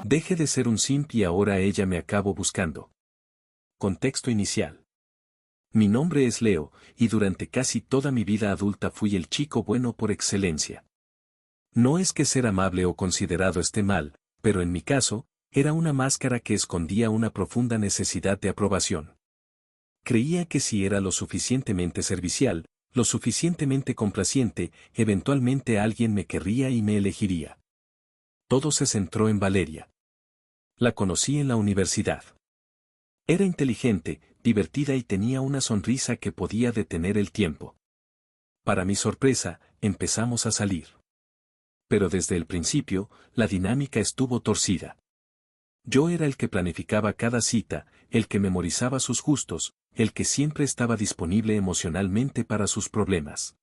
Deje de ser un simp y ahora ella me acabo buscando. Contexto inicial. Mi nombre es Leo, y durante casi toda mi vida adulta fui el chico bueno por excelencia. No es que ser amable o considerado esté mal, pero en mi caso, era una máscara que escondía una profunda necesidad de aprobación. Creía que si era lo suficientemente servicial, lo suficientemente complaciente, eventualmente alguien me querría y me elegiría. Todo se centró en Valeria. La conocí en la universidad. Era inteligente, divertida y tenía una sonrisa que podía detener el tiempo. Para mi sorpresa, empezamos a salir. Pero desde el principio, la dinámica estuvo torcida. Yo era el que planificaba cada cita, el que memorizaba sus gustos, el que siempre estaba disponible emocionalmente para sus problemas.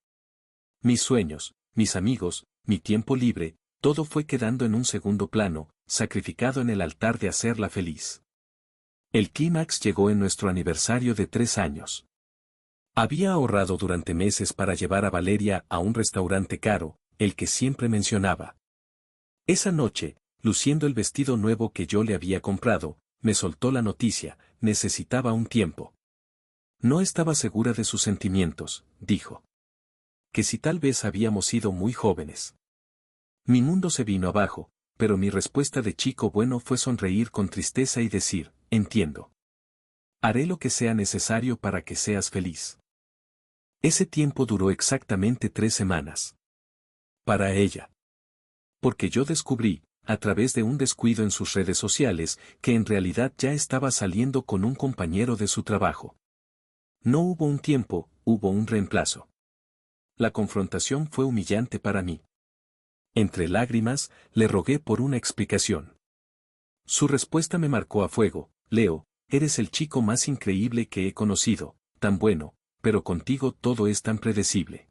Mis sueños, mis amigos, mi tiempo libre, todo fue quedando en un segundo plano, sacrificado en el altar de hacerla feliz. El clímax llegó en nuestro aniversario de 3 años. Había ahorrado durante meses para llevar a Valeria a un restaurante caro, el que siempre mencionaba. Esa noche, luciendo el vestido nuevo que yo le había comprado, me soltó la noticia: necesitaba un tiempo. No estaba segura de sus sentimientos, dijo. Que si tal vez habíamos sido muy jóvenes. Mi mundo se vino abajo, pero mi respuesta de chico bueno fue sonreír con tristeza y decir: entiendo. Haré lo que sea necesario para que seas feliz. Ese tiempo duró exactamente 3 semanas. Para ella. Porque yo descubrí, a través de un descuido en sus redes sociales, que en realidad ya estaba saliendo con un compañero de su trabajo. No hubo un tiempo, hubo un reemplazo. La confrontación fue humillante para mí. Entre lágrimas, le rogué por una explicación. Su respuesta me marcó a fuego: Leo, eres el chico más increíble que he conocido, tan bueno, pero contigo todo es tan predecible.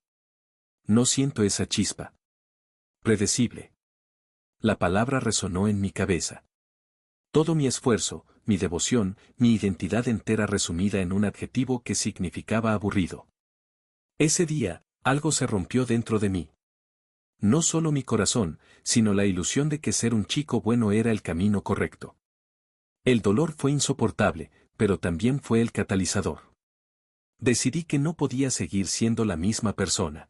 No siento esa chispa. Predecible. La palabra resonó en mi cabeza. Todo mi esfuerzo, mi devoción, mi identidad entera resumida en un adjetivo que significaba aburrido. Ese día, algo se rompió dentro de mí. No solo mi corazón, sino la ilusión de que ser un chico bueno era el camino correcto. El dolor fue insoportable, pero también fue el catalizador. Decidí que no podía seguir siendo la misma persona.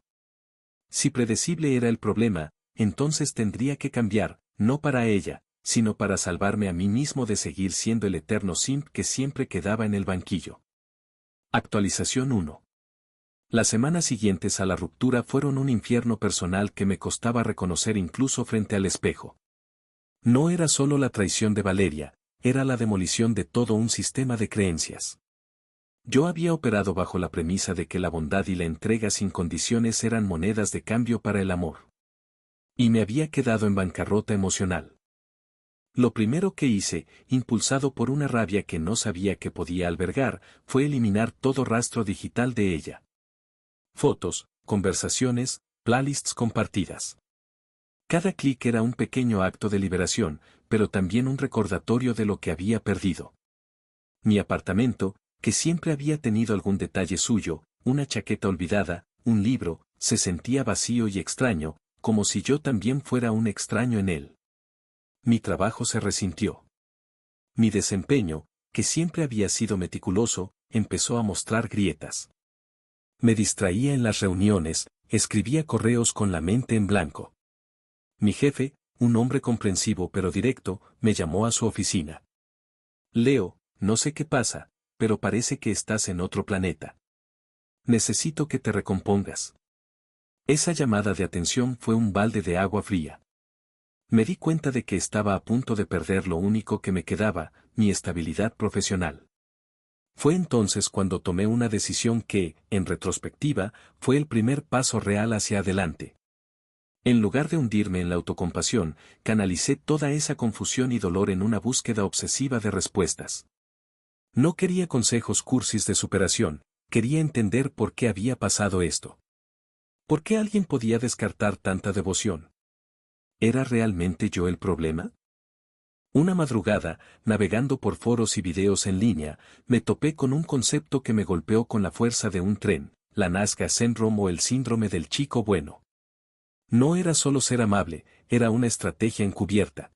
Si predecible era el problema, entonces tendría que cambiar, no para ella, sino para salvarme a mí mismo de seguir siendo el eterno simp que siempre quedaba en el banquillo. Actualización 1. Las semanas siguientes a la ruptura fueron un infierno personal que me costaba reconocer incluso frente al espejo. No era solo la traición de Valeria, era la demolición de todo un sistema de creencias. Yo había operado bajo la premisa de que la bondad y la entrega sin condiciones eran monedas de cambio para el amor. Y me había quedado en bancarrota emocional. Lo primero que hice, impulsado por una rabia que no sabía que podía albergar, fue eliminar todo rastro digital de ella. Fotos, conversaciones, playlists compartidas. Cada clic era un pequeño acto de liberación, pero también un recordatorio de lo que había perdido. Mi apartamento, que siempre había tenido algún detalle suyo, una chaqueta olvidada, un libro, se sentía vacío y extraño, como si yo también fuera un extraño en él. Mi trabajo se resintió. Mi desempeño, que siempre había sido meticuloso, empezó a mostrar grietas. Me distraía en las reuniones, escribía correos con la mente en blanco. Mi jefe, un hombre comprensivo pero directo, me llamó a su oficina. Leo, no sé qué pasa, pero parece que estás en otro planeta. Necesito que te recompongas. Esa llamada de atención fue un balde de agua fría. Me di cuenta de que estaba a punto de perder lo único que me quedaba, mi estabilidad profesional. Fue entonces cuando tomé una decisión que, en retrospectiva, fue el primer paso real hacia adelante. En lugar de hundirme en la autocompasión, canalicé toda esa confusión y dolor en una búsqueda obsesiva de respuestas. No quería consejos cursis de superación, quería entender por qué había pasado esto. ¿Por qué alguien podía descartar tanta devoción? ¿Era realmente yo el problema? Una madrugada, navegando por foros y videos en línea, me topé con un concepto que me golpeó con la fuerza de un tren: la Nazca Syndrome o el síndrome del chico bueno. No era solo ser amable, era una estrategia encubierta.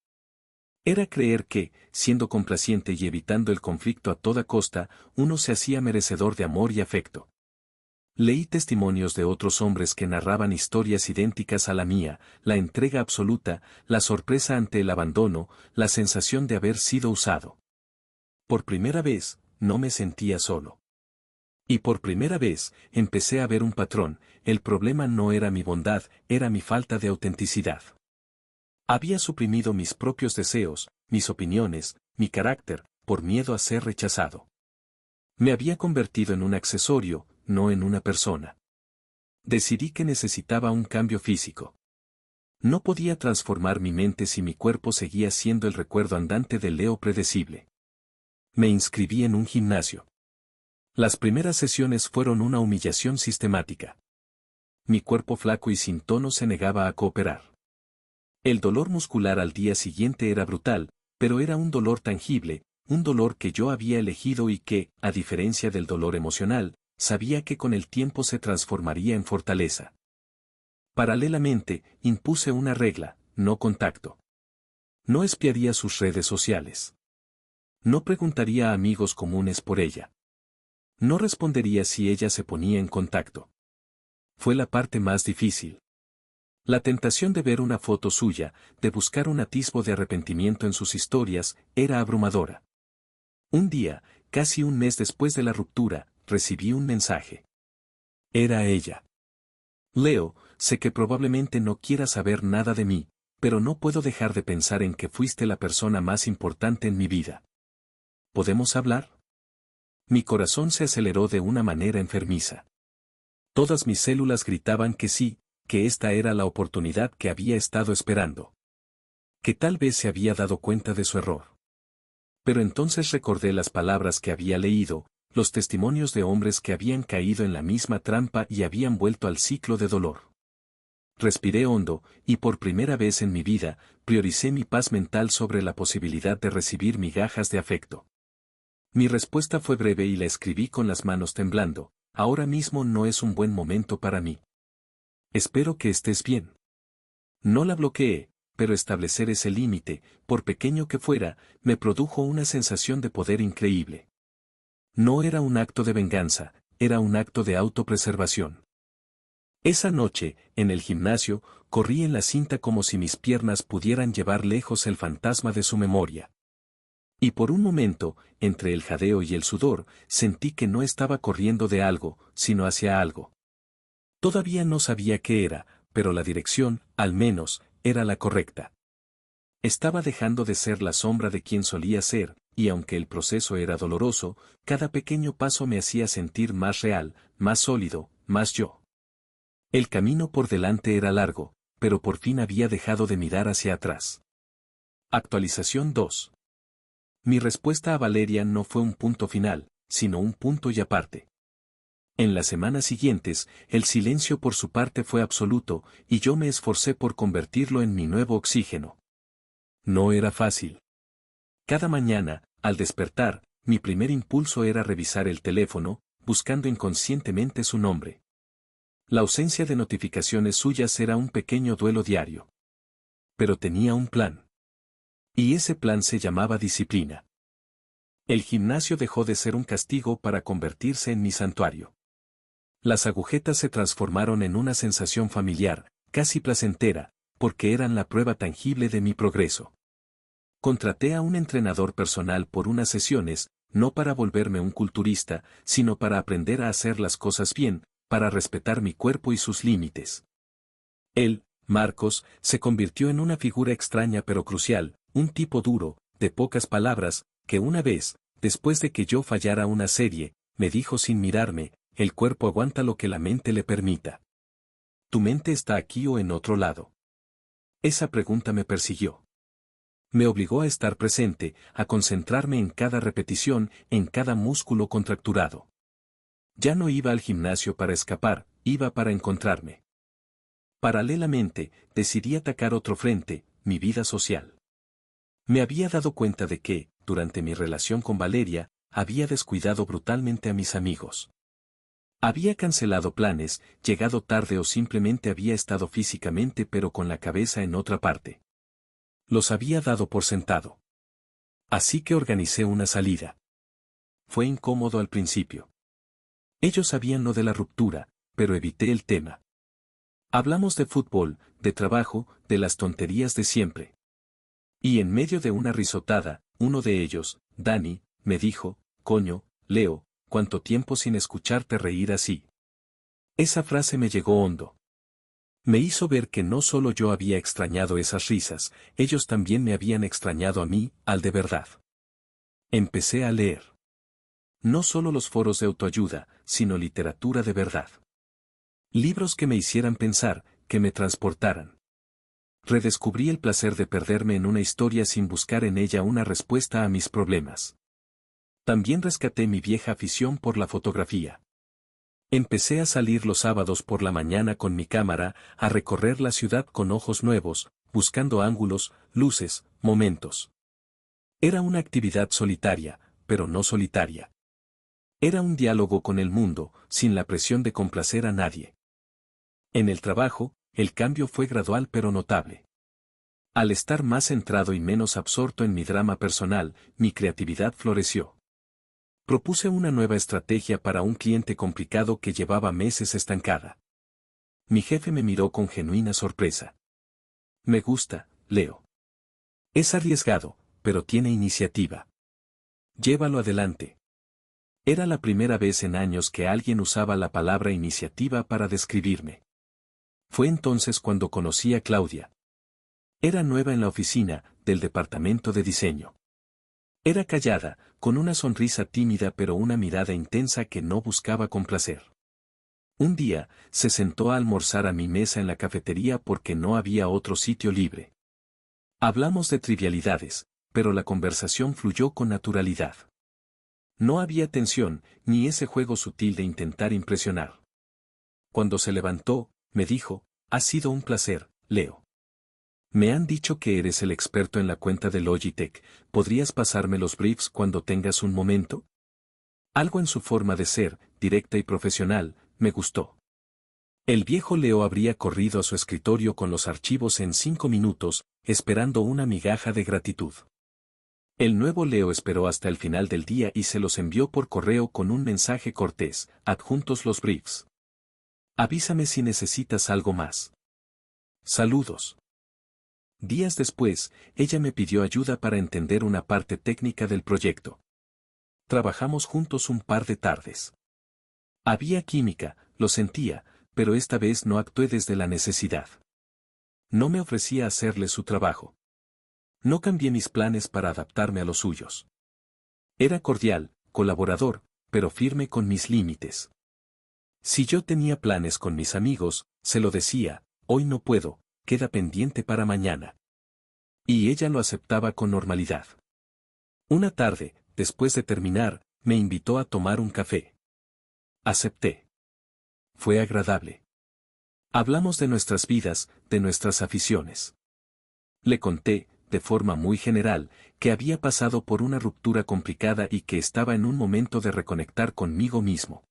Era creer que, siendo complaciente y evitando el conflicto a toda costa, uno se hacía merecedor de amor y afecto. Leí testimonios de otros hombres que narraban historias idénticas a la mía, la entrega absoluta, la sorpresa ante el abandono, la sensación de haber sido usado. Por primera vez, no me sentía solo. Y por primera vez, empecé a ver un patrón. El problema no era mi bondad, era mi falta de autenticidad. Había suprimido mis propios deseos, mis opiniones, mi carácter, por miedo a ser rechazado. Me había convertido en un accesorio, no en una persona. Decidí que necesitaba un cambio físico. No podía transformar mi mente si mi cuerpo seguía siendo el recuerdo andante del Leo predecible. Me inscribí en un gimnasio. Las primeras sesiones fueron una humillación sistemática. Mi cuerpo flaco y sin tono se negaba a cooperar. El dolor muscular al día siguiente era brutal, pero era un dolor tangible, un dolor que yo había elegido y que, a diferencia del dolor emocional, sabía que con el tiempo se transformaría en fortaleza. Paralelamente, impuse una regla: no contacto. No espiaría sus redes sociales. No preguntaría a amigos comunes por ella. No respondería si ella se ponía en contacto. Fue la parte más difícil. La tentación de ver una foto suya, de buscar un atisbo de arrepentimiento en sus historias, era abrumadora. Un día, casi un mes después de la ruptura, recibí un mensaje. Era ella. Leo, sé que probablemente no quieras saber nada de mí, pero no puedo dejar de pensar en que fuiste la persona más importante en mi vida. ¿Podemos hablar? Mi corazón se aceleró de una manera enfermiza. Todas mis células gritaban que sí, que esta era la oportunidad que había estado esperando. Que tal vez se había dado cuenta de su error. Pero entonces recordé las palabras que había leído, los testimonios de hombres que habían caído en la misma trampa y habían vuelto al ciclo de dolor. Respiré hondo, y por primera vez en mi vida, prioricé mi paz mental sobre la posibilidad de recibir migajas de afecto. Mi respuesta fue breve y la escribí con las manos temblando: ahora mismo no es un buen momento para mí. Espero que estés bien. No la bloqueé, pero establecer ese límite, por pequeño que fuera, me produjo una sensación de poder increíble. No era un acto de venganza, era un acto de autopreservación. Esa noche, en el gimnasio, corrí en la cinta como si mis piernas pudieran llevar lejos el fantasma de su memoria. Y por un momento, entre el jadeo y el sudor, sentí que no estaba corriendo de algo, sino hacia algo. Todavía no sabía qué era, pero la dirección, al menos, era la correcta. Estaba dejando de ser la sombra de quien solía ser, y aunque el proceso era doloroso, cada pequeño paso me hacía sentir más real, más sólido, más yo. El camino por delante era largo, pero por fin había dejado de mirar hacia atrás. Actualización 2. Mi respuesta a Valeria no fue un punto final, sino un punto y aparte. En las semanas siguientes, el silencio por su parte fue absoluto, y yo me esforcé por convertirlo en mi nuevo oxígeno. No era fácil. Cada mañana, al despertar, mi primer impulso era revisar el teléfono, buscando inconscientemente su nombre. La ausencia de notificaciones suyas era un pequeño duelo diario. Pero tenía un plan. Y ese plan se llamaba disciplina. El gimnasio dejó de ser un castigo para convertirse en mi santuario. Las agujetas se transformaron en una sensación familiar, casi placentera, porque eran la prueba tangible de mi progreso. Contraté a un entrenador personal por unas sesiones, no para volverme un culturista, sino para aprender a hacer las cosas bien, para respetar mi cuerpo y sus límites. Él, Marcos, se convirtió en una figura extraña pero crucial, un tipo duro, de pocas palabras, que una vez, después de que yo fallara una serie, me dijo sin mirarme: el cuerpo aguanta lo que la mente le permita. ¿Tu mente está aquí o en otro lado? Esa pregunta me persiguió. Me obligó a estar presente, a concentrarme en cada repetición, en cada músculo contracturado. Ya no iba al gimnasio para escapar, iba para encontrarme. Paralelamente, decidí atacar otro frente: mi vida social. Me había dado cuenta de que, durante mi relación con Valeria, había descuidado brutalmente a mis amigos. Había cancelado planes, llegado tarde o simplemente había estado físicamente pero con la cabeza en otra parte. Los había dado por sentado. Así que organicé una salida. Fue incómodo al principio. Ellos sabían lo de la ruptura, pero evité el tema. Hablamos de fútbol, de trabajo, de las tonterías de siempre. Y en medio de una risotada, uno de ellos, Dani, me dijo, «Coño, Leo, ¿cuánto tiempo sin escucharte reír así?» Esa frase me llegó hondo. Me hizo ver que no solo yo había extrañado esas risas, ellos también me habían extrañado a mí, al de verdad. Empecé a leer. No solo los foros de autoayuda, sino literatura de verdad. Libros que me hicieran pensar, que me transportaran. Redescubrí el placer de perderme en una historia sin buscar en ella una respuesta a mis problemas. También rescaté mi vieja afición por la fotografía. Empecé a salir los sábados por la mañana con mi cámara, a recorrer la ciudad con ojos nuevos, buscando ángulos, luces, momentos. Era una actividad solitaria, pero no solitaria. Era un diálogo con el mundo, sin la presión de complacer a nadie. En el trabajo, el cambio fue gradual pero notable. Al estar más centrado y menos absorto en mi drama personal, mi creatividad floreció. Propuse una nueva estrategia para un cliente complicado que llevaba meses estancada. Mi jefe me miró con genuina sorpresa. Me gusta, Leo. Es arriesgado, pero tiene iniciativa. Llévalo adelante. Era la primera vez en años que alguien usaba la palabra iniciativa para describirme. Fue entonces cuando conocí a Claudia. Era nueva en la oficina, del departamento de diseño. Era callada, con una sonrisa tímida pero una mirada intensa que no buscaba complacer. Un día, se sentó a almorzar a mi mesa en la cafetería porque no había otro sitio libre. Hablamos de trivialidades, pero la conversación fluyó con naturalidad. No había tensión, ni ese juego sutil de intentar impresionar. Cuando se levantó, me dijo, «Ha sido un placer, Leo. Me han dicho que eres el experto en la cuenta de Logitech, ¿podrías pasarme los briefs cuando tengas un momento?» Algo en su forma de ser, directa y profesional, me gustó. El viejo Leo habría corrido a su escritorio con los archivos en 5 minutos, esperando una migaja de gratitud. El nuevo Leo esperó hasta el final del día y se los envió por correo con un mensaje cortés, adjuntos los briefs. Avísame si necesitas algo más. Saludos. Días después, ella me pidió ayuda para entender una parte técnica del proyecto. Trabajamos juntos un par de tardes. Había química, lo sentía, pero esta vez no actué desde la necesidad. No me ofrecía hacerle su trabajo. No cambié mis planes para adaptarme a los suyos. Era cordial, colaborador, pero firme con mis límites. Si yo tenía planes con mis amigos, se lo decía, hoy no puedo, queda pendiente para mañana. Y ella lo aceptaba con normalidad. Una tarde, después de terminar, me invitó a tomar un café. Acepté. Fue agradable. Hablamos de nuestras vidas, de nuestras aficiones. Le conté, de forma muy general, que había pasado por una ruptura complicada y que estaba en un momento de reconectar conmigo mismo.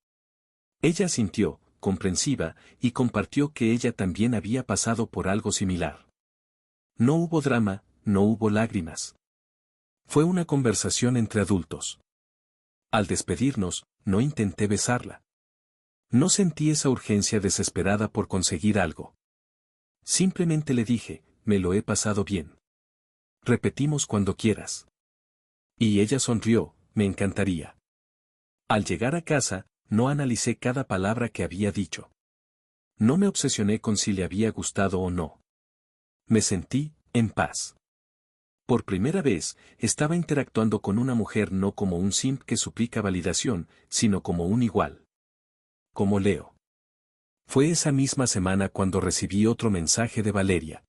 Ella sintió, comprensiva, y compartió que ella también había pasado por algo similar. No hubo drama, no hubo lágrimas. Fue una conversación entre adultos. Al despedirnos, no intenté besarla. No sentí esa urgencia desesperada por conseguir algo. Simplemente le dije, me lo he pasado bien. Repetimos cuando quieras. Y ella sonrió, me encantaría. Al llegar a casa, no analicé cada palabra que había dicho. No me obsesioné con si le había gustado o no. Me sentí, en paz. Por primera vez, estaba interactuando con una mujer no como un simp que suplica validación, sino como un igual. Como Leo. Fue esa misma semana cuando recibí otro mensaje de Valeria.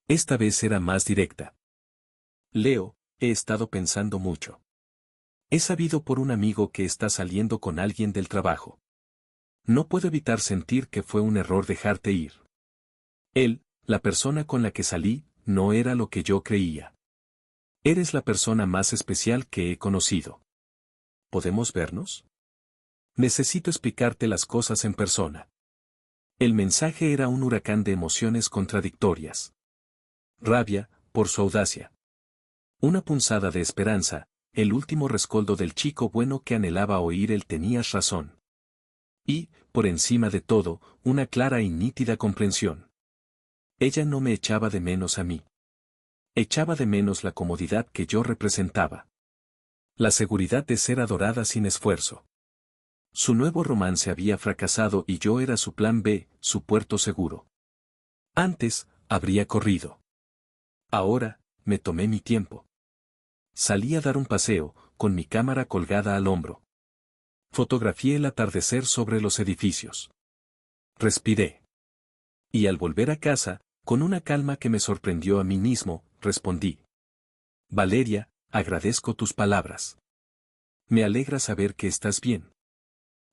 Esta vez era más directa. Leo, he estado pensando mucho. He sabido por un amigo que está saliendo con alguien del trabajo. No puedo evitar sentir que fue un error dejarte ir. Él, la persona con la que salí, no era lo que yo creía. Eres la persona más especial que he conocido. ¿Podemos vernos? Necesito explicarte las cosas en persona. El mensaje era un huracán de emociones contradictorias. Rabia, por su audacia. Una punzada de esperanza, el último rescoldo del chico bueno que anhelaba oír el tenías razón. Y, por encima de todo, una clara y nítida comprensión. Ella no me echaba de menos a mí. Echaba de menos la comodidad que yo representaba. La seguridad de ser adorada sin esfuerzo. Su nuevo romance había fracasado y yo era su plan B, su puerto seguro. Antes, habría corrido. Ahora, me tomé mi tiempo. Salí a dar un paseo, con mi cámara colgada al hombro. Fotografié el atardecer sobre los edificios. Respiré. Y al volver a casa, con una calma que me sorprendió a mí mismo, respondí. Valeria, agradezco tus palabras. Me alegra saber que estás bien.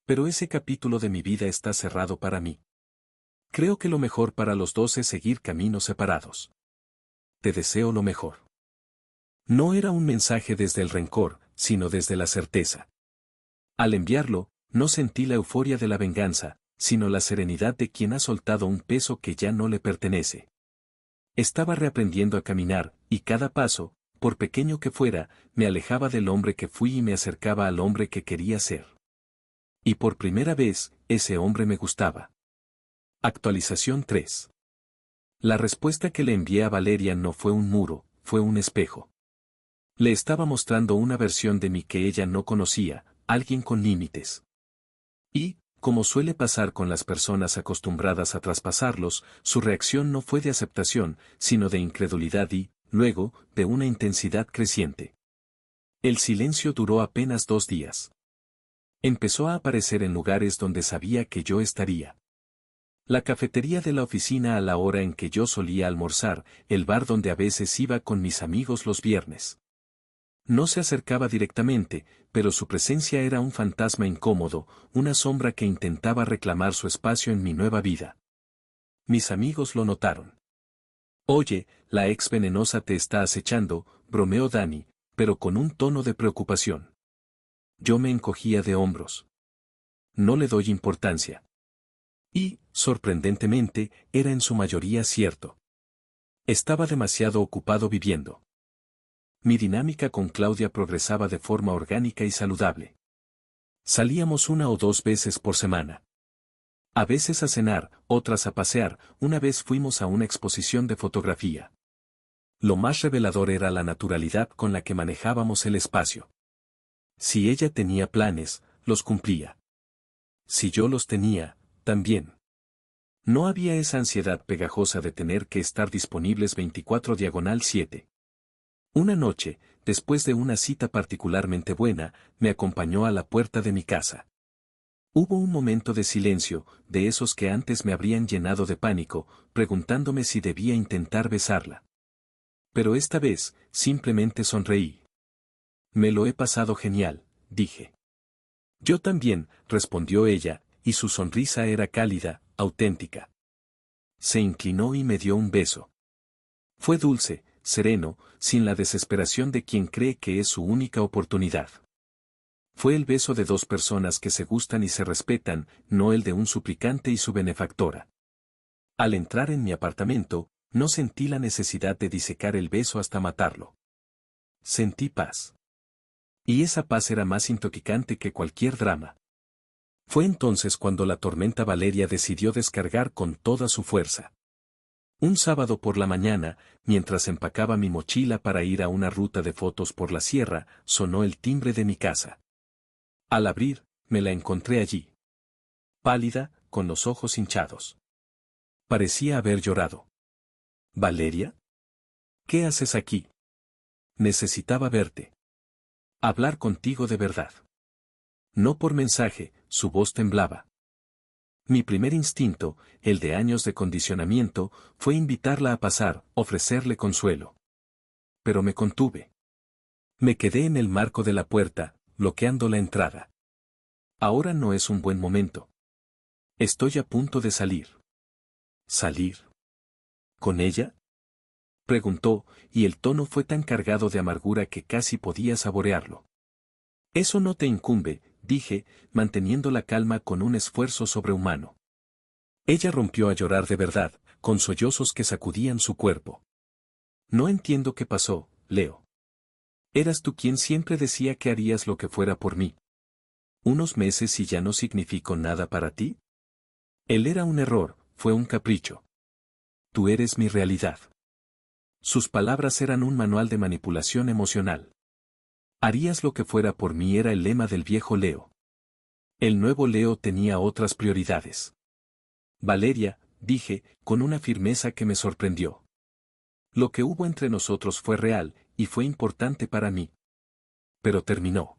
Pero ese capítulo de mi vida está cerrado para mí. Creo que lo mejor para los dos es seguir caminos separados. Te deseo lo mejor. No era un mensaje desde el rencor, sino desde la certeza. Al enviarlo, no sentí la euforia de la venganza, sino la serenidad de quien ha soltado un peso que ya no le pertenece. Estaba reaprendiendo a caminar, y cada paso, por pequeño que fuera, me alejaba del hombre que fui y me acercaba al hombre que quería ser. Y por primera vez, ese hombre me gustaba. Actualización 3. La respuesta que le envié a Valeria no fue un muro, fue un espejo. Le estaba mostrando una versión de mí que ella no conocía, alguien con límites. Y, como suele pasar con las personas acostumbradas a traspasarlos, su reacción no fue de aceptación, sino de incredulidad y, luego, de una intensidad creciente. El silencio duró apenas 2 días. Empezó a aparecer en lugares donde sabía que yo estaría. La cafetería de la oficina a la hora en que yo solía almorzar, el bar donde a veces iba con mis amigos los viernes. No se acercaba directamente, pero su presencia era un fantasma incómodo, una sombra que intentaba reclamar su espacio en mi nueva vida. Mis amigos lo notaron. Oye, la ex venenosa te está acechando, bromeó Dani, pero con un tono de preocupación. Yo me encogía de hombros. No le doy importancia. Y, sorprendentemente, era en su mayoría cierto. Estaba demasiado ocupado viviendo. Mi dinámica con Claudia progresaba de forma orgánica y saludable. Salíamos 1 o 2 veces por semana. A veces a cenar, otras a pasear, una vez fuimos a una exposición de fotografía. Lo más revelador era la naturalidad con la que manejábamos el espacio. Si ella tenía planes, los cumplía. Si yo los tenía, también. No había esa ansiedad pegajosa de tener que estar disponibles 24/7. Una noche, después de una cita particularmente buena, me acompañó a la puerta de mi casa. Hubo un momento de silencio, de esos que antes me habrían llenado de pánico, preguntándome si debía intentar besarla. Pero esta vez, simplemente sonreí. Me lo he pasado genial, dije. Yo también, respondió ella, y su sonrisa era cálida, auténtica. Se inclinó y me dio un beso. Fue dulce, sereno, sin la desesperación de quien cree que es su única oportunidad. Fue el beso de 2 personas que se gustan y se respetan, no el de un suplicante y su benefactora. Al entrar en mi apartamento, no sentí la necesidad de disecar el beso hasta matarlo. Sentí paz. Y esa paz era más intoxicante que cualquier drama. Fue entonces cuando la tormenta Valeria decidió descargar con toda su fuerza. Un sábado por la mañana, mientras empacaba mi mochila para ir a una ruta de fotos por la sierra, sonó el timbre de mi casa. Al abrir, me la encontré allí. Pálida, con los ojos hinchados. Parecía haber llorado. ¿Valeria? ¿Qué haces aquí? Necesitaba verte. Hablar contigo de verdad. No por mensaje, su voz temblaba. Mi primer instinto, el de años de condicionamiento, fue invitarla a pasar, ofrecerle consuelo. Pero me contuve. Me quedé en el marco de la puerta, bloqueando la entrada. Ahora no es un buen momento. Estoy a punto de salir. ¿Salir? ¿Con ella? Preguntó, y el tono fue tan cargado de amargura que casi podía saborearlo. Eso no te incumbe, dije, manteniendo la calma con un esfuerzo sobrehumano. Ella rompió a llorar de verdad, con sollozos que sacudían su cuerpo. No entiendo qué pasó, Leo. Eras tú quien siempre decía que harías lo que fuera por mí. ¿Unos meses y ya no significó nada para ti? Él era un error, fue un capricho. Tú eres mi realidad. Sus palabras eran un manual de manipulación emocional. Harías lo que fuera por mí era el lema del viejo Leo. El nuevo Leo tenía otras prioridades. Valeria, dije, con una firmeza que me sorprendió. Lo que hubo entre nosotros fue real, y fue importante para mí. Pero terminó.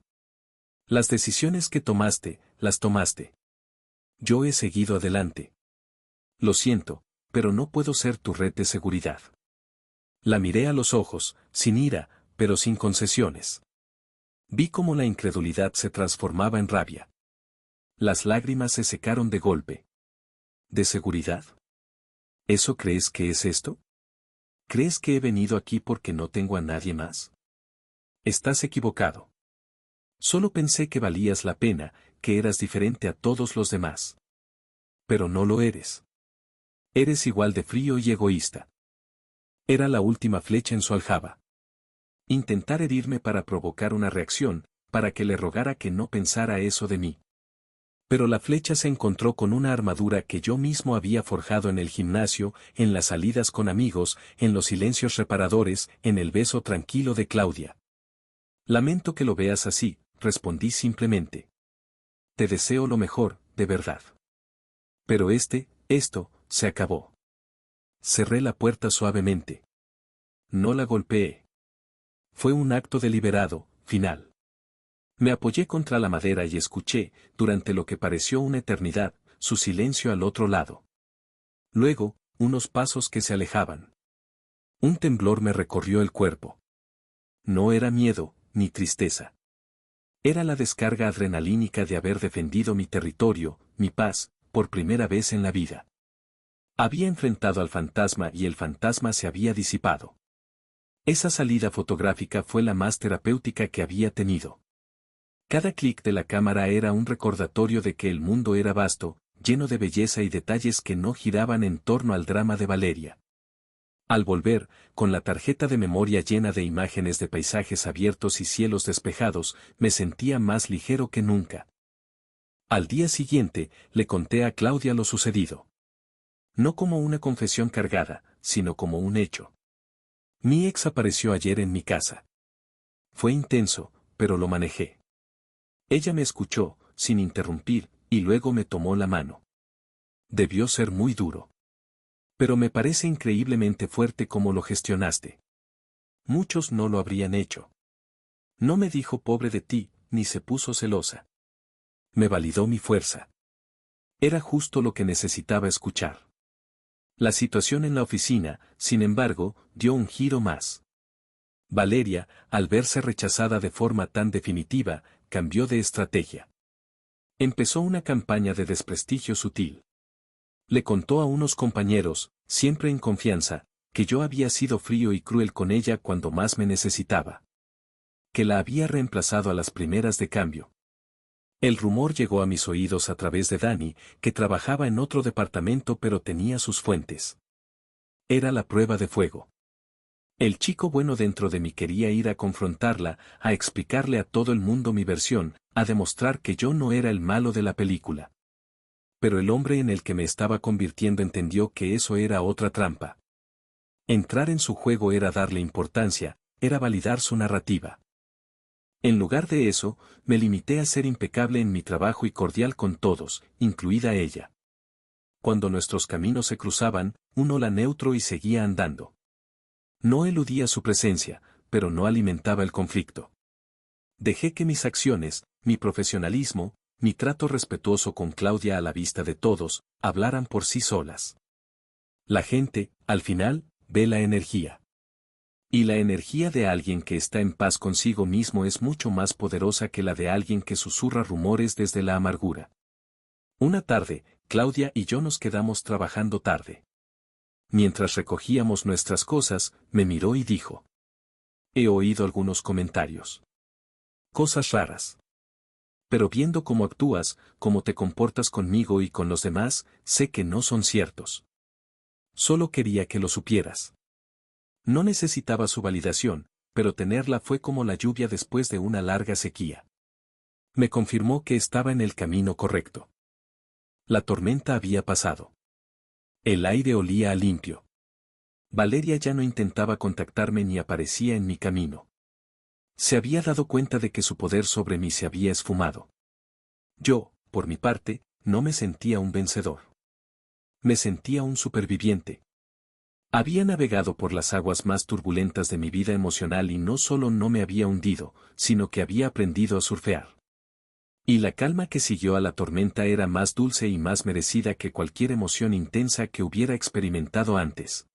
Las decisiones que tomaste, las tomaste. Yo he seguido adelante. Lo siento, pero no puedo ser tu red de seguridad. La miré a los ojos, sin ira, pero sin concesiones. Vi cómo la incredulidad se transformaba en rabia. Las lágrimas se secaron de golpe. ¿De seguridad? ¿Eso crees que es esto? ¿Crees que he venido aquí porque no tengo a nadie más? Estás equivocado. Solo pensé que valías la pena, que eras diferente a todos los demás. Pero no lo eres. Eres igual de frío y egoísta. Era la última flecha en su aljaba. Intentar herirme para provocar una reacción, para que le rogara que no pensara eso de mí. Pero la flecha se encontró con una armadura que yo mismo había forjado en el gimnasio, en las salidas con amigos, en los silencios reparadores, en el beso tranquilo de Claudia. Lamento que lo veas así, respondí simplemente. Te deseo lo mejor, de verdad. Pero esto, se acabó. Cerré la puerta suavemente. No la golpeé. Fue un acto deliberado, final. Me apoyé contra la madera y escuché, durante lo que pareció una eternidad, su silencio al otro lado. Luego, unos pasos que se alejaban. Un temblor me recorrió el cuerpo. No era miedo, ni tristeza. Era la descarga adrenalínica de haber defendido mi territorio, mi paz, por primera vez en la vida. Había enfrentado al fantasma y el fantasma se había disipado. Esa salida fotográfica fue la más terapéutica que había tenido. Cada clic de la cámara era un recordatorio de que el mundo era vasto, lleno de belleza y detalles que no giraban en torno al drama de Valeria. Al volver, con la tarjeta de memoria llena de imágenes de paisajes abiertos y cielos despejados, me sentía más ligero que nunca. Al día siguiente, le conté a Claudia lo sucedido. No como una confesión cargada, sino como un hecho. Mi ex apareció ayer en mi casa. Fue intenso, pero lo manejé. Ella me escuchó, sin interrumpir, y luego me tomó la mano. Debió ser muy duro. Pero me parece increíblemente fuerte cómo lo gestionaste. Muchos no lo habrían hecho. No me dijo pobre de ti, ni se puso celosa. Me validó mi fuerza. Era justo lo que necesitaba escuchar. La situación en la oficina, sin embargo, dio un giro más. Valeria, al verse rechazada de forma tan definitiva, cambió de estrategia. Empezó una campaña de desprestigio sutil. Le contó a unos compañeros, siempre en confianza, que yo había sido frío y cruel con ella cuando más me necesitaba. Que la había reemplazado a las primeras de cambio. El rumor llegó a mis oídos a través de Dani, que trabajaba en otro departamento pero tenía sus fuentes. Era la prueba de fuego. El chico bueno dentro de mí quería ir a confrontarla, a explicarle a todo el mundo mi versión, a demostrar que yo no era el malo de la película. Pero el hombre en el que me estaba convirtiendo entendió que eso era otra trampa. Entrar en su juego era darle importancia, era validar su narrativa. En lugar de eso, me limité a ser impecable en mi trabajo y cordial con todos, incluida ella. Cuando nuestros caminos se cruzaban, un hola neutro y seguía andando. No eludía su presencia, pero no alimentaba el conflicto. Dejé que mis acciones, mi profesionalismo, mi trato respetuoso con Claudia a la vista de todos, hablaran por sí solas. La gente, al final, ve la energía. Y la energía de alguien que está en paz consigo mismo es mucho más poderosa que la de alguien que susurra rumores desde la amargura. Una tarde, Claudia y yo nos quedamos trabajando tarde. Mientras recogíamos nuestras cosas, me miró y dijo: He oído algunos comentarios. Cosas raras. Pero viendo cómo actúas, cómo te comportas conmigo y con los demás, sé que no son ciertos. Solo quería que lo supieras. No necesitaba su validación, pero tenerla fue como la lluvia después de una larga sequía. Me confirmó que estaba en el camino correcto. La tormenta había pasado. El aire olía a limpio. Valeria ya no intentaba contactarme ni aparecía en mi camino. Se había dado cuenta de que su poder sobre mí se había esfumado. Yo, por mi parte, no me sentía un vencedor. Me sentía un superviviente. Había navegado por las aguas más turbulentas de mi vida emocional y no solo no me había hundido, sino que había aprendido a surfear. Y la calma que siguió a la tormenta era más dulce y más merecida que cualquier emoción intensa que hubiera experimentado antes.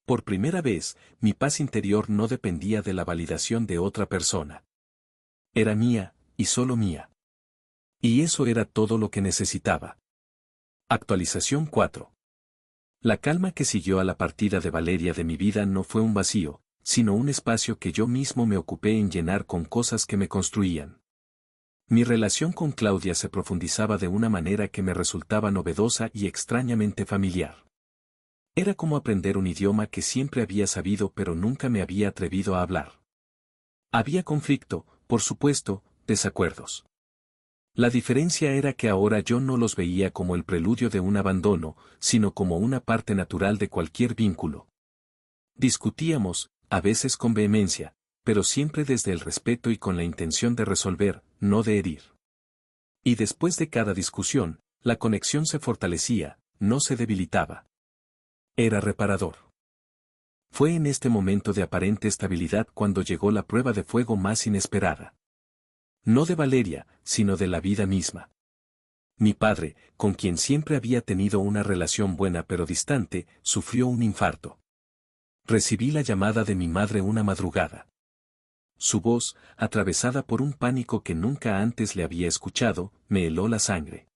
Por primera vez, mi paz interior no dependía de la validación de otra persona. Era mía, y solo mía. Y eso era todo lo que necesitaba. Actualización 4. La calma que siguió a la partida de Valeria de mi vida no fue un vacío, sino un espacio que yo mismo me ocupé en llenar con cosas que me construían. Mi relación con Claudia se profundizaba de una manera que me resultaba novedosa y extrañamente familiar. Era como aprender un idioma que siempre había sabido pero nunca me había atrevido a hablar. Había conflicto, por supuesto, desacuerdos. La diferencia era que ahora yo no los veía como el preludio de un abandono, sino como una parte natural de cualquier vínculo. Discutíamos, a veces con vehemencia, pero siempre desde el respeto y con la intención de resolver, no de herir. Y después de cada discusión, la conexión se fortalecía, no se debilitaba. Era reparador. Fue en este momento de aparente estabilidad cuando llegó la prueba de fuego más inesperada. No de Valeria, sino de la vida misma. Mi padre, con quien siempre había tenido una relación buena pero distante, sufrió un infarto. Recibí la llamada de mi madre una madrugada. Su voz, atravesada por un pánico que nunca antes le había escuchado, me heló la sangre.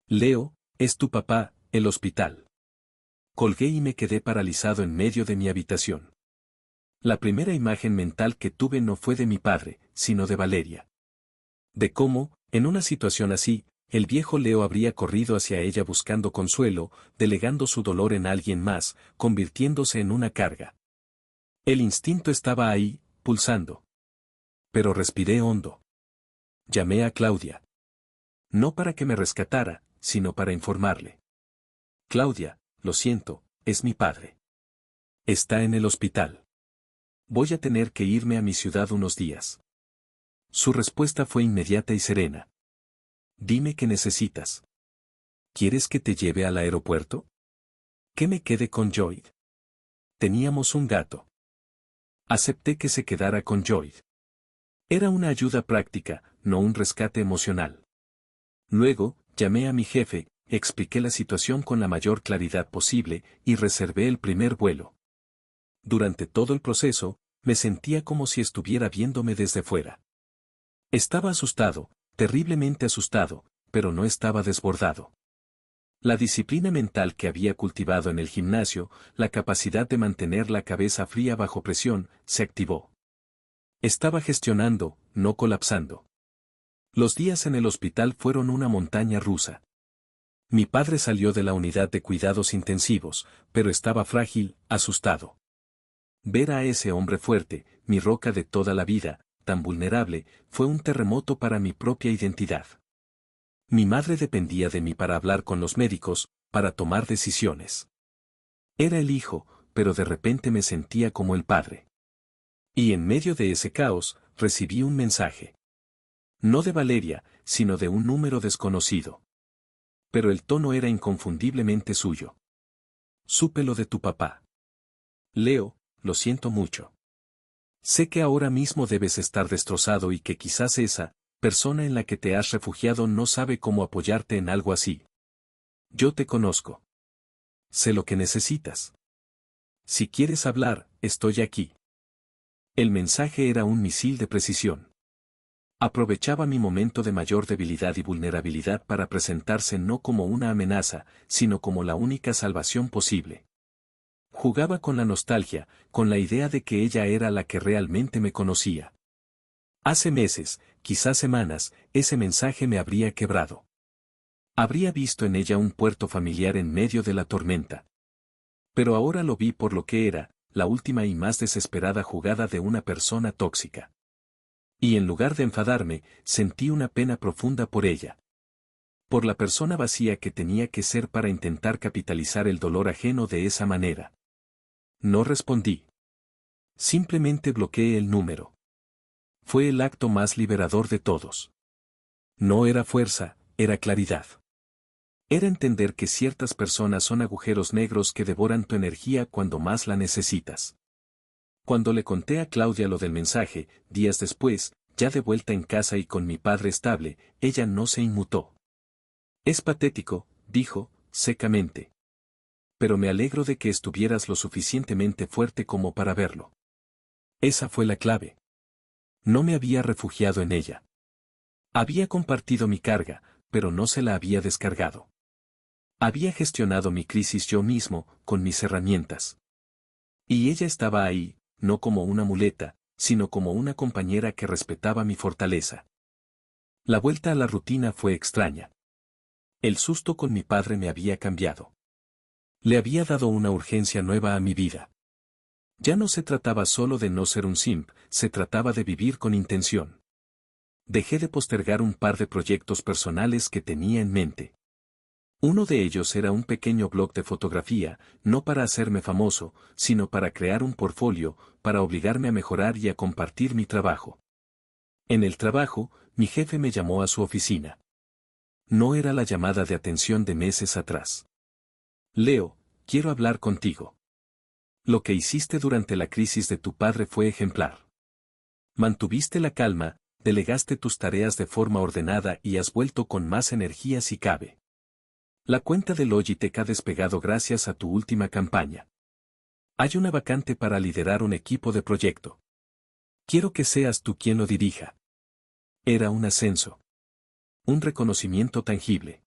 Leo, es tu papá, el hospital. Colgué y me quedé paralizado en medio de mi habitación. La primera imagen mental que tuve no fue de mi padre, sino de Valeria. De cómo, en una situación así, el viejo Leo habría corrido hacia ella buscando consuelo, delegando su dolor en alguien más, convirtiéndose en una carga. El instinto estaba ahí, pulsando. Pero respiré hondo. Llamé a Claudia. No para que me rescatara, sino para informarle. Claudia, lo siento, es mi padre. Está en el hospital. Voy a tener que irme a mi ciudad unos días. Su respuesta fue inmediata y serena. Dime qué necesitas. ¿Quieres que te lleve al aeropuerto? ¿Que me quede con Lloyd? Teníamos un gato. Acepté que se quedara con Lloyd. Era una ayuda práctica, no un rescate emocional. Luego, llamé a mi jefe, expliqué la situación con la mayor claridad posible y reservé el primer vuelo. Durante todo el proceso, me sentía como si estuviera viéndome desde fuera. Estaba asustado, terriblemente asustado, pero no estaba desbordado. La disciplina mental que había cultivado en el gimnasio, la capacidad de mantener la cabeza fría bajo presión, se activó. Estaba gestionando, no colapsando. Los días en el hospital fueron una montaña rusa. Mi padre salió de la unidad de cuidados intensivos, pero estaba frágil, asustado. Ver a ese hombre fuerte, mi roca de toda la vida, tan vulnerable, fue un terremoto para mi propia identidad. Mi madre dependía de mí para hablar con los médicos, para tomar decisiones. Era el hijo, pero de repente me sentía como el padre. Y en medio de ese caos, recibí un mensaje. No de Valeria, sino de un número desconocido. Pero el tono era inconfundiblemente suyo. Supe lo de tu papá. Leo, lo siento mucho. Sé que ahora mismo debes estar destrozado y que quizás esa persona en la que te has refugiado no sabe cómo apoyarte en algo así. Yo te conozco. Sé lo que necesitas. Si quieres hablar, estoy aquí. El mensaje era un misil de precisión. Aprovechaba mi momento de mayor debilidad y vulnerabilidad para presentarse no como una amenaza, sino como la única salvación posible. Jugaba con la nostalgia, con la idea de que ella era la que realmente me conocía. Hace meses, quizás semanas, ese mensaje me habría quebrado. Habría visto en ella un puerto familiar en medio de la tormenta. Pero ahora lo vi por lo que era, la última y más desesperada jugada de una persona tóxica. Y en lugar de enfadarme, sentí una pena profunda por ella. Por la persona vacía que tenía que ser para intentar capitalizar el dolor ajeno de esa manera. No respondí. Simplemente bloqueé el número. Fue el acto más liberador de todos. No era fuerza, era claridad. Era entender que ciertas personas son agujeros negros que devoran tu energía cuando más la necesitas. Cuando le conté a Claudia lo del mensaje, días después, ya de vuelta en casa y con mi padre estable, ella no se inmutó. Es patético, dijo, secamente. Pero me alegro de que estuvieras lo suficientemente fuerte como para verlo. Esa fue la clave. No me había refugiado en ella. Había compartido mi carga, pero no se la había descargado. Había gestionado mi crisis yo mismo, con mis herramientas. Y ella estaba ahí, no como una muleta, sino como una compañera que respetaba mi fortaleza. La vuelta a la rutina fue extraña. El susto con mi padre me había cambiado. Le había dado una urgencia nueva a mi vida. Ya no se trataba solo de no ser un simp, se trataba de vivir con intención. Dejé de postergar un par de proyectos personales que tenía en mente. Uno de ellos era un pequeño blog de fotografía, no para hacerme famoso, sino para crear un portfolio, para obligarme a mejorar y a compartir mi trabajo. En el trabajo, mi jefe me llamó a su oficina. No era la llamada de atención de meses atrás. Leo, quiero hablar contigo. Lo que hiciste durante la crisis de tu padre fue ejemplar. Mantuviste la calma, delegaste tus tareas de forma ordenada y has vuelto con más energía si cabe. La cuenta de Logitech ha despegado gracias a tu última campaña. Hay una vacante para liderar un equipo de proyecto. Quiero que seas tú quien lo dirija. Era un ascenso. Un reconocimiento tangible.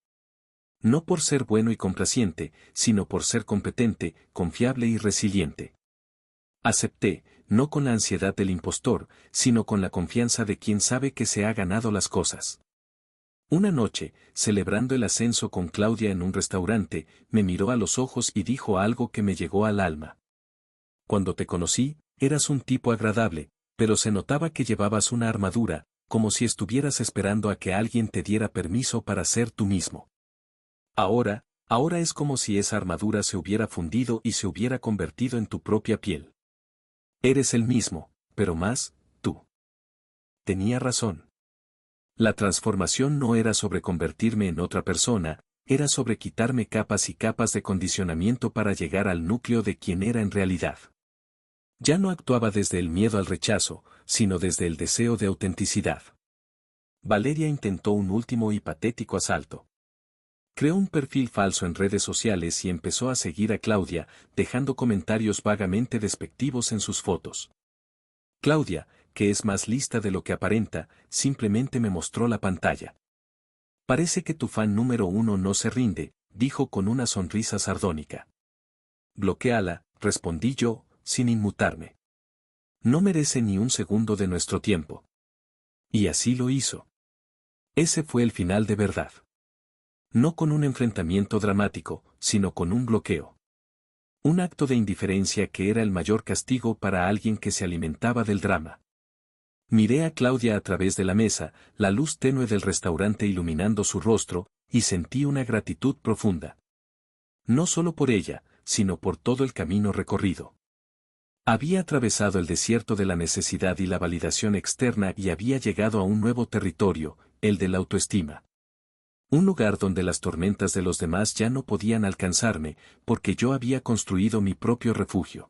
No por ser bueno y complaciente, sino por ser competente, confiable y resiliente. Acepté, no con la ansiedad del impostor, sino con la confianza de quien sabe que se ha ganado las cosas. Una noche, celebrando el ascenso con Claudia en un restaurante, me miró a los ojos y dijo algo que me llegó al alma. Cuando te conocí, eras un tipo agradable, pero se notaba que llevabas una armadura, como si estuvieras esperando a que alguien te diera permiso para ser tú mismo. Ahora es como si esa armadura se hubiera fundido y se hubiera convertido en tu propia piel. Eres el mismo, pero más, tú. Tenía razón. La transformación no era sobre convertirme en otra persona, era sobre quitarme capas y capas de condicionamiento para llegar al núcleo de quien era en realidad. Ya no actuaba desde el miedo al rechazo, sino desde el deseo de autenticidad. Valeria intentó un último y patético asalto. Creó un perfil falso en redes sociales y empezó a seguir a Claudia, dejando comentarios vagamente despectivos en sus fotos. Claudia, que es más lista de lo que aparenta, simplemente me mostró la pantalla. Parece que tu fan número 1 no se rinde, dijo con una sonrisa sardónica. Bloquéala, respondí yo, sin inmutarme. No merece ni un segundo de nuestro tiempo. Y así lo hizo. Ese fue el final de verdad. No con un enfrentamiento dramático, sino con un bloqueo. Un acto de indiferencia que era el mayor castigo para alguien que se alimentaba del drama. Miré a Claudia a través de la mesa, la luz tenue del restaurante iluminando su rostro, y sentí una gratitud profunda. No solo por ella, sino por todo el camino recorrido. Había atravesado el desierto de la necesidad y la validación externa y había llegado a un nuevo territorio, el de la autoestima. Un lugar donde las tormentas de los demás ya no podían alcanzarme, porque yo había construido mi propio refugio.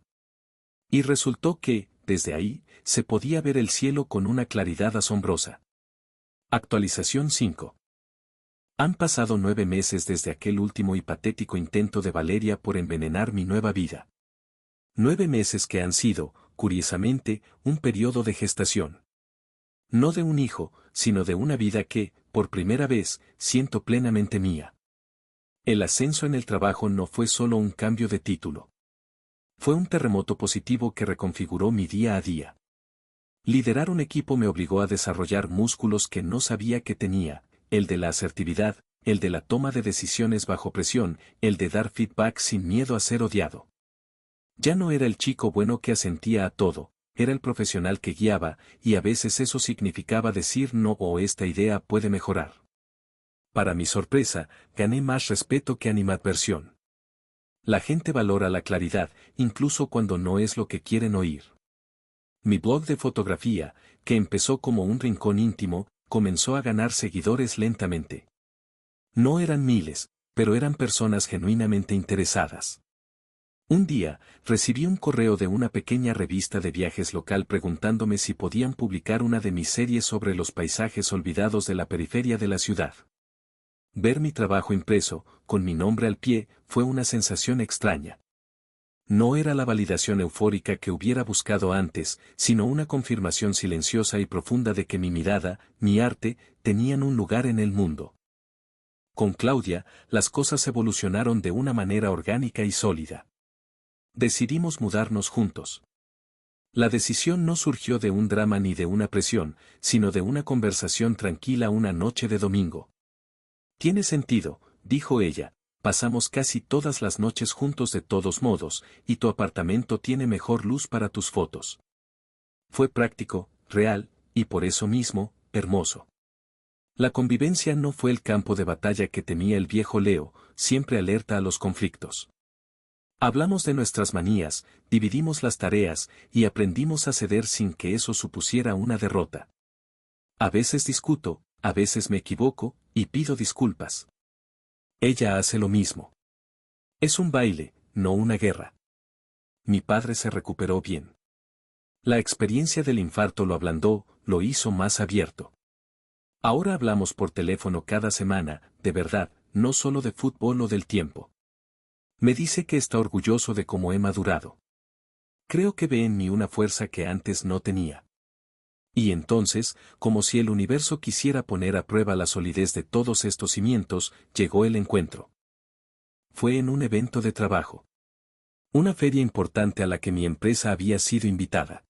Y resultó que, desde ahí, se podía ver el cielo con una claridad asombrosa. Actualización 5. Han pasado 9 meses desde aquel último y patético intento de Valeria por envenenar mi nueva vida. 9 meses que han sido, curiosamente, un periodo de gestación. No de un hijo, sino de una vida que, por primera vez, siento plenamente mía. El ascenso en el trabajo no fue solo un cambio de título. Fue un terremoto positivo que reconfiguró mi día a día. Liderar un equipo me obligó a desarrollar músculos que no sabía que tenía, el de la asertividad, el de la toma de decisiones bajo presión, el de dar feedback sin miedo a ser odiado. Ya no era el chico bueno que asentía a todo, era el profesional que guiaba, y a veces eso significaba decir no o esta idea puede mejorar. Para mi sorpresa, gané más respeto que animadversión. La gente valora la claridad, incluso cuando no es lo que quieren oír. Mi blog de fotografía, que empezó como un rincón íntimo, comenzó a ganar seguidores lentamente. No eran miles, pero eran personas genuinamente interesadas. Un día, recibí un correo de una pequeña revista de viajes local preguntándome si podían publicar una de mis series sobre los paisajes olvidados de la periferia de la ciudad. Ver mi trabajo impreso, con mi nombre al pie, fue una sensación extraña. No era la validación eufórica que hubiera buscado antes, sino una confirmación silenciosa y profunda de que mi mirada, mi arte, tenían un lugar en el mundo. Con Claudia, las cosas evolucionaron de una manera orgánica y sólida. Decidimos mudarnos juntos. La decisión no surgió de un drama ni de una presión, sino de una conversación tranquila una noche de domingo. Tiene sentido, dijo ella, pasamos casi todas las noches juntos de todos modos, y tu apartamento tiene mejor luz para tus fotos. Fue práctico, real, y por eso mismo, hermoso. La convivencia no fue el campo de batalla que temía el viejo Leo, siempre alerta a los conflictos. Hablamos de nuestras manías, dividimos las tareas, y aprendimos a ceder sin que eso supusiera una derrota. A veces discuto, a veces me equivoco, y pido disculpas. Ella hace lo mismo. Es un baile, no una guerra. Mi padre se recuperó bien. La experiencia del infarto lo ablandó, lo hizo más abierto. Ahora hablamos por teléfono cada semana, de verdad, no solo de fútbol o del tiempo. Me dice que está orgulloso de cómo he madurado. Creo que ve en mí una fuerza que antes no tenía. Y entonces, como si el universo quisiera poner a prueba la solidez de todos estos cimientos, llegó el encuentro. Fue en un evento de trabajo. Una feria importante a la que mi empresa había sido invitada.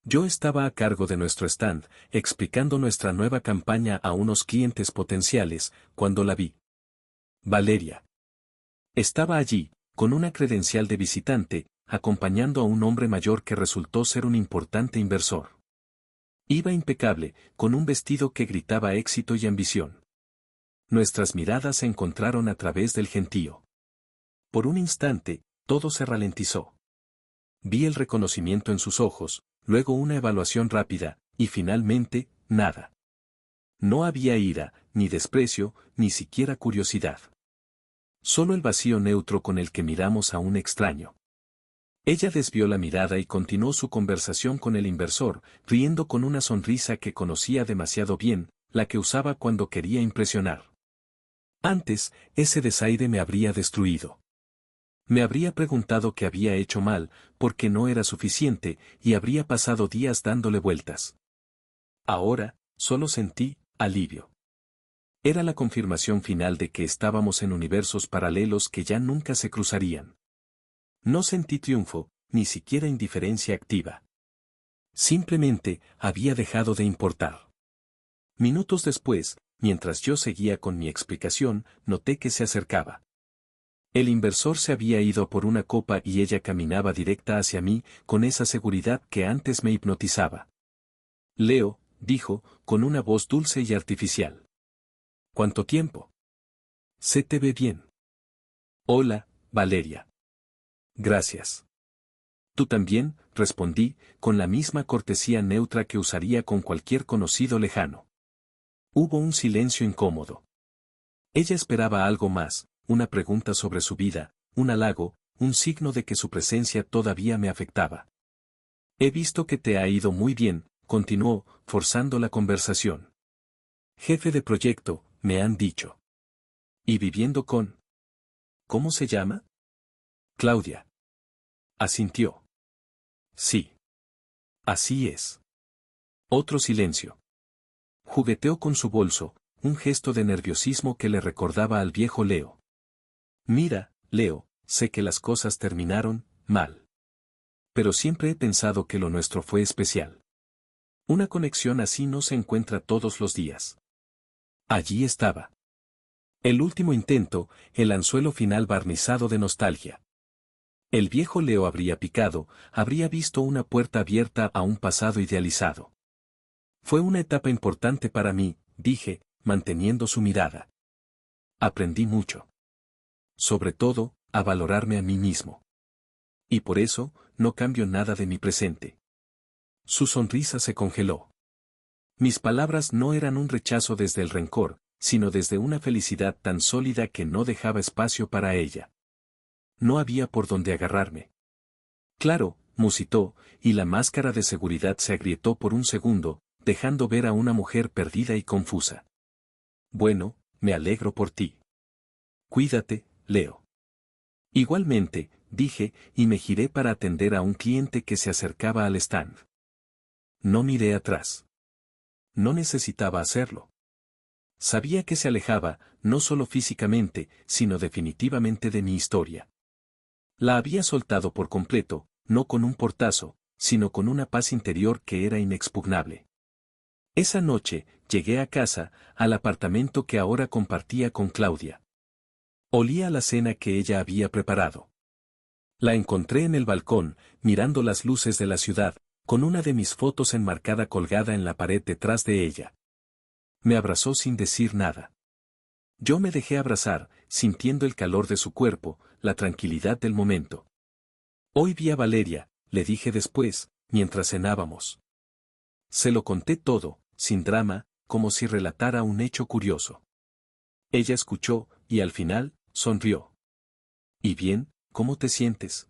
Yo estaba a cargo de nuestro stand, explicando nuestra nueva campaña a unos clientes potenciales, cuando la vi. Valeria. Estaba allí, con una credencial de visitante, acompañando a un hombre mayor que resultó ser un importante inversor. Iba impecable, con un vestido que gritaba éxito y ambición. Nuestras miradas se encontraron a través del gentío. Por un instante, todo se ralentizó. Vi el reconocimiento en sus ojos, luego una evaluación rápida, y finalmente, nada. No había ira, ni desprecio, ni siquiera curiosidad. Solo el vacío neutro con el que miramos a un extraño. Ella desvió la mirada y continuó su conversación con el inversor, riendo con una sonrisa que conocía demasiado bien, la que usaba cuando quería impresionar. Antes, ese desaire me habría destruido. Me habría preguntado qué había hecho mal, porque no era suficiente, y habría pasado días dándole vueltas. Ahora, solo sentí alivio. Era la confirmación final de que estábamos en universos paralelos que ya nunca se cruzarían. No sentí triunfo, ni siquiera indiferencia activa. Simplemente, había dejado de importar. Minutos después, mientras yo seguía con mi explicación, noté que se acercaba. El inversor se había ido por una copa y ella caminaba directa hacia mí, con esa seguridad que antes me hipnotizaba. Leo, dijo, con una voz dulce y artificial. ¿Cuánto tiempo? Se te ve bien. Hola, Valeria. Gracias. Tú también, respondí, con la misma cortesía neutra que usaría con cualquier conocido lejano. Hubo un silencio incómodo. Ella esperaba algo más, una pregunta sobre su vida, un halago, un signo de que su presencia todavía me afectaba. He visto que te ha ido muy bien, continuó, forzando la conversación. Jefe de proyecto, me han dicho. ¿Y viviendo con? ¿Cómo se llama? Claudia. Asintió. Sí. Así es. Otro silencio. Jugueteó con su bolso, un gesto de nerviosismo que le recordaba al viejo Leo. Mira, Leo, sé que las cosas terminaron mal. Pero siempre he pensado que lo nuestro fue especial. Una conexión así no se encuentra todos los días. Allí estaba. El último intento, el anzuelo final barnizado de nostalgia. El viejo Leo habría picado, habría visto una puerta abierta a un pasado idealizado. Fue una etapa importante para mí, dije, manteniendo su mirada. Aprendí mucho. Sobre todo, a valorarme a mí mismo. Y por eso, no cambio nada de mi presente. Su sonrisa se congeló. Mis palabras no eran un rechazo desde el rencor, sino desde una felicidad tan sólida que no dejaba espacio para ella. No había por dónde agarrarme. Claro, musitó, y la máscara de seguridad se agrietó por un segundo, dejando ver a una mujer perdida y confusa. Bueno, me alegro por ti. Cuídate, Leo. Igualmente, dije, y me giré para atender a un cliente que se acercaba al stand. No miré atrás. No necesitaba hacerlo. Sabía que se alejaba, no solo físicamente, sino definitivamente de mi historia. La había soltado por completo, no con un portazo, sino con una paz interior que era inexpugnable. Esa noche, llegué a casa, al apartamento que ahora compartía con Claudia. Olía a la cena que ella había preparado. La encontré en el balcón, mirando las luces de la ciudad, con una de mis fotos enmarcada colgada en la pared detrás de ella. Me abrazó sin decir nada. Yo me dejé abrazar, sintiendo el calor de su cuerpo, la tranquilidad del momento. Hoy vi a Valeria, le dije después, mientras cenábamos. Se lo conté todo, sin drama, como si relatara un hecho curioso. Ella escuchó, y al final, sonrió. ¿Y bien, cómo te sientes?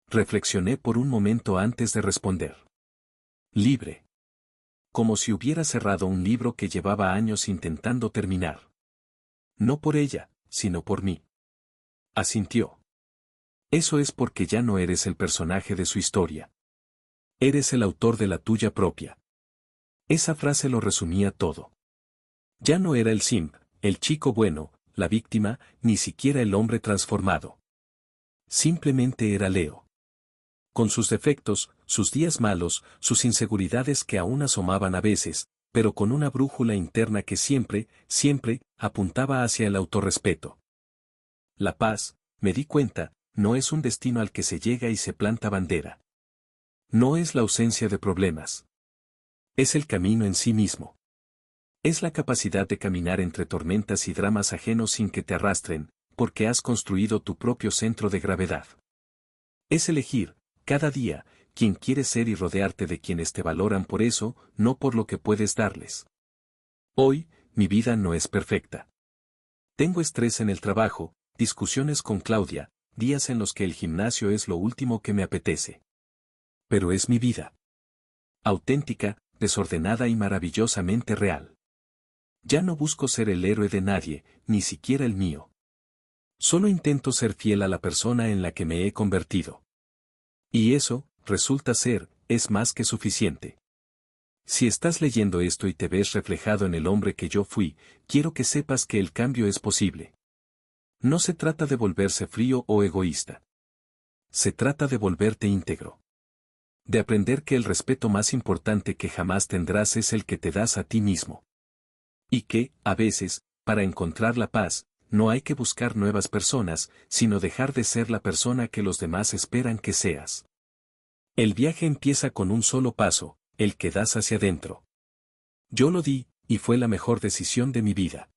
Reflexioné por un momento antes de responder. Libre. Como si hubiera cerrado un libro que llevaba años intentando terminar. No por ella, sino por mí. Asintió. Eso es porque ya no eres el personaje de su historia. Eres el autor de la tuya propia. Esa frase lo resumía todo. Ya no era el simp, el chico bueno, la víctima, ni siquiera el hombre transformado. Simplemente era Leo. Con sus defectos, sus días malos, sus inseguridades que aún asomaban a veces, pero con una brújula interna que siempre, siempre, apuntaba hacia el autorrespeto. La paz, me di cuenta, no es un destino al que se llega y se planta bandera. No es la ausencia de problemas. Es el camino en sí mismo. Es la capacidad de caminar entre tormentas y dramas ajenos sin que te arrastren, porque has construido tu propio centro de gravedad. Es elegir, cada día, quien quieres ser y rodearte de quienes te valoran por eso, no por lo que puedes darles. Hoy, mi vida no es perfecta. Tengo estrés en el trabajo, discusiones con Claudia, días en los que el gimnasio es lo último que me apetece. Pero es mi vida. Auténtica, desordenada y maravillosamente real. Ya no busco ser el héroe de nadie, ni siquiera el mío. Solo intento ser fiel a la persona en la que me he convertido. Y eso, resulta ser, es más que suficiente. Si estás leyendo esto y te ves reflejado en el hombre que yo fui, quiero que sepas que el cambio es posible. No se trata de volverse frío o egoísta. Se trata de volverte íntegro. De aprender que el respeto más importante que jamás tendrás es el que te das a ti mismo. Y que, a veces, para encontrar la paz, no hay que buscar nuevas personas, sino dejar de ser la persona que los demás esperan que seas. El viaje empieza con un solo paso, el que das hacia adentro. Yo lo di, y fue la mejor decisión de mi vida.